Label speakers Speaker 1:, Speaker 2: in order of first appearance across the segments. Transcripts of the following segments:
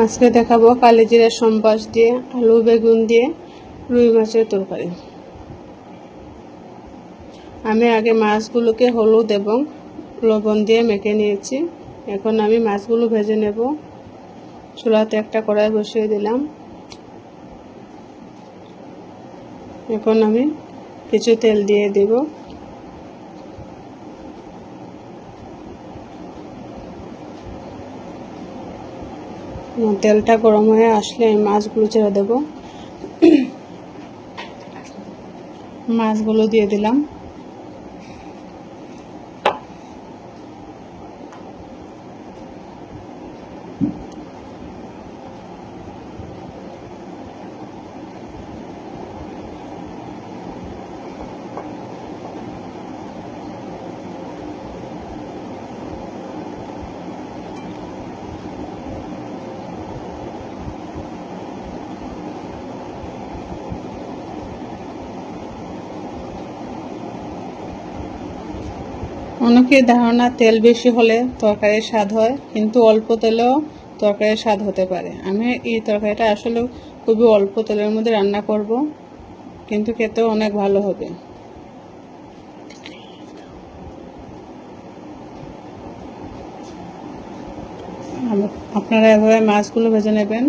Speaker 1: আজকে দেখাবো কালিজিরা সম্বাস দিয়ে আলু বেগুন দিয়ে রুই মাছের তরকারি। আমি আগে মাছগুলোকে হলুদ এবং লবণ দিয়ে মেখে নিয়েছি। এখন আমি মাছগুলো ভেজে নেব। চুলাতে একটা কড়াই বসিয়ে দিলাম। এখন আমি কিছু তেল দিয়ে দেব। তেলটা গরম হয়ে আসলে আমি মাছগুলো ছেড়ে দেব। মাছগুলো দিয়ে দিলাম। অনেকের ধারণা তেল বেশি হলে তরকারির স্বাদ হয়, কিন্তু অল্প তেলেও তরকারির স্বাদ হতে পারে। আমি এই তরকারিটা আসলে খুবই অল্প তেলের মধ্যে রান্না করব, কিন্তু খেতেও অনেক ভালো হবে। আপনারা এভাবে মাছগুলো ভেজে নেবেন।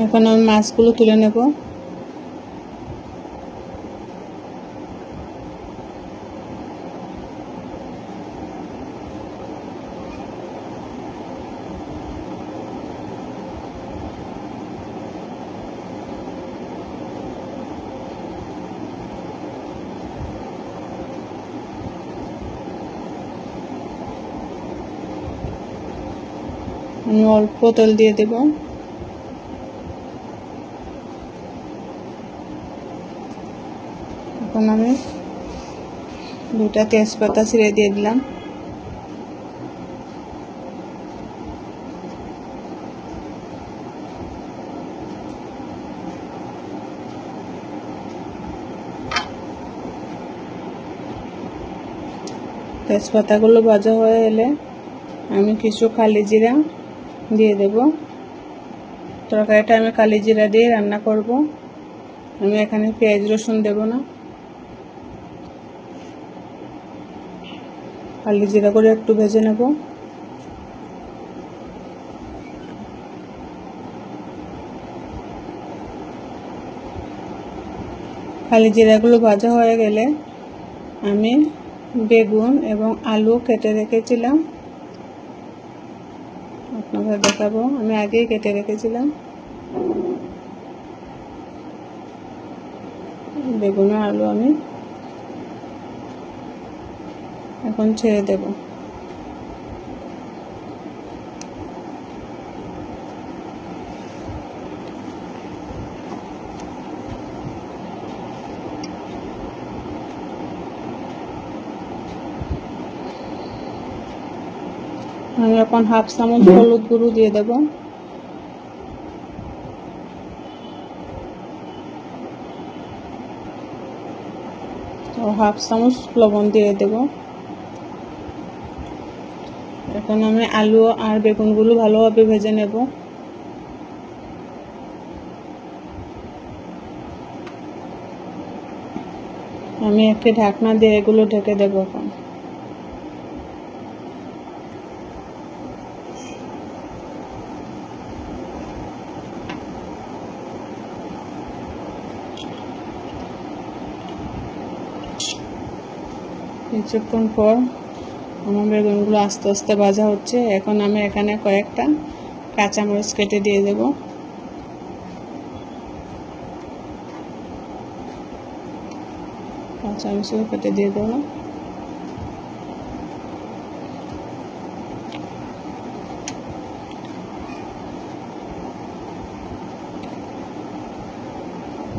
Speaker 1: এখন আমি মাছগুলো তুলে নেব। আমি অল্প তেল দিয়ে দেব। এখন আমি 2টা তেজপাতা ছিঁড়ে দিয়ে দিলাম। তেজপাতাগুলো ভাজা হয়ে এলে আমি কিছু কালিজিরা দিয়ে দেব। তরকারিটা আমি কালিজিরা দিয়ে রান্না করব। আমি এখানে পেঁয়াজ রসুন দেব না। কালিজিরা করে একটু ভেজে নেব। কালিজিরাগুলো ভাজা হয়ে গেলে আমি বেগুন এবং আলু কেটে রেখেছিলাম, আপনাদের দেখাবো। আমি আগেই কেটে রেখেছিলাম। বেগুন আর আলু আমি এখন ছেড়ে দেব। আমি এখন হাফ চামচ হলুদ গুঁড়ো দিয়ে দেব। ও হাফ চামচ লবণ দিয়ে দেব। এখন আমি আলু আর বেগুনগুলো ভালোভাবে ভেজে নেব। আমি একটা ঢাকনা দিয়ে এগুলো ঢেকে দেব। এখন কিছুক্ষণ পর আমার বেগুনগুলো আস্তে আস্তে ভাজা হচ্ছে। এখন আমি এখানে কয়েকটা কাঁচামরিচ কেটে দিয়ে দেব। কাঁচামরিচও কেটে দিয়ে দেবো।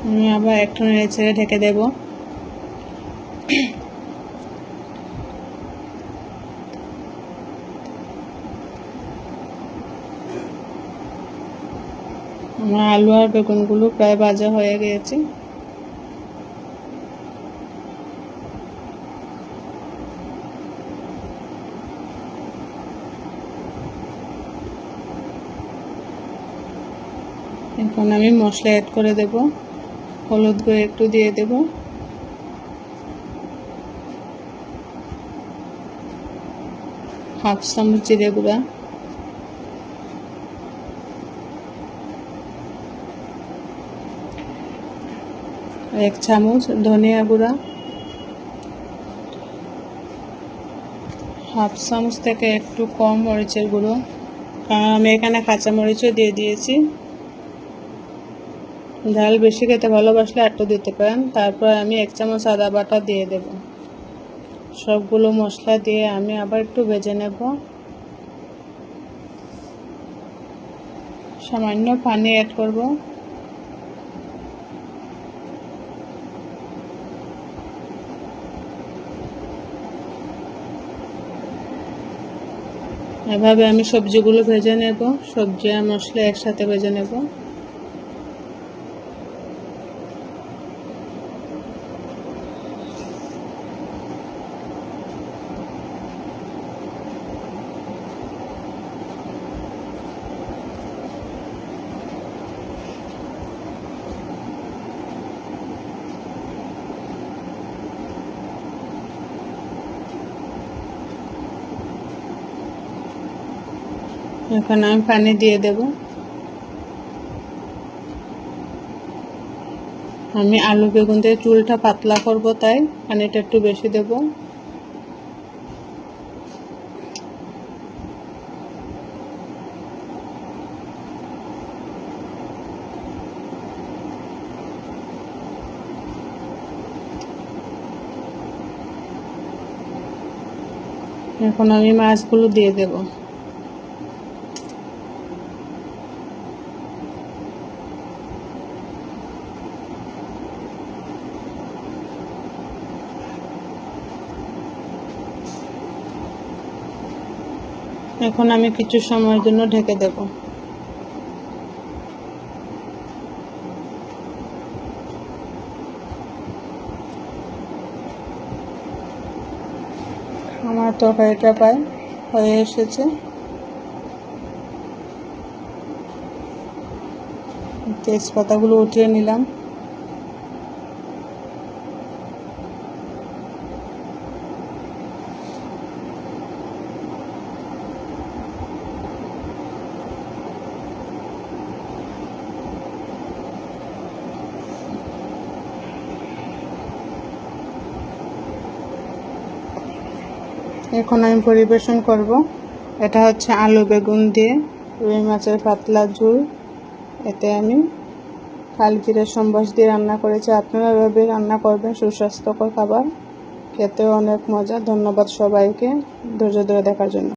Speaker 1: আমি আবার একটু নেড়ে ছেড়ে ঢেকে দেব। আমার আলু আর বেগুনগুলো প্রায় ভাজা হয়ে গিয়েছে। এখন আমি মশলা অ্যাড করে দেব। হলুদ গুঁড়ো একটু দিয়ে দেব, হাফ চামচ জিরে গুঁড়া, এক চামচ ধনিয়া গুঁড়া, হাফ চামচ থেকে একটু কম মরিচের গুঁড়ো, কারণ আমি এখানে কাঁচা মরিচও দিয়ে দিয়েছি। ঝাল বেশি খেতে ভালোবাসলে একটু দিতে পারেন। তারপর আমি এক চামচ আদা বাটা দিয়ে দেব। সবগুলো মশলা দিয়ে আমি আবার একটু ভেজে নেব। সামান্য পানি অ্যাড করব। এভাবে আমি সবজিগুলো ভেজে নেব, সবজি আর মশলা একসাথে ভেজে নেব। এখানে আমি পানি দিয়ে দেব। আমি আলু বেগুন দিয়ে চুলটা পাতলা করব, তাই পানিটা একটু বেশি দেব। এখন আমি মাছগুলো দিয়ে দেব। এখন আমি কিছু সময়ের জন্য ঢেকে দেব। আমার তরকারিটা প্রায় হয়ে এসেছে। তেজপাতাগুলো উঠিয়ে নিলাম। এখন আমি পরিবেশন করব। এটা হচ্ছে আলু বেগুন দিয়ে রুই মাছের পাতলা ঝোল। এতে আমি কালিজিরার সম্বাস দিয়ে রান্না করেছি। আপনারা এভাবে রান্না করবেন, সুস্বাস্থ্যকর খাবার, খেতেও অনেক মজা। ধন্যবাদ সবাইকে ধৈর্য ধরে দেখার জন্য।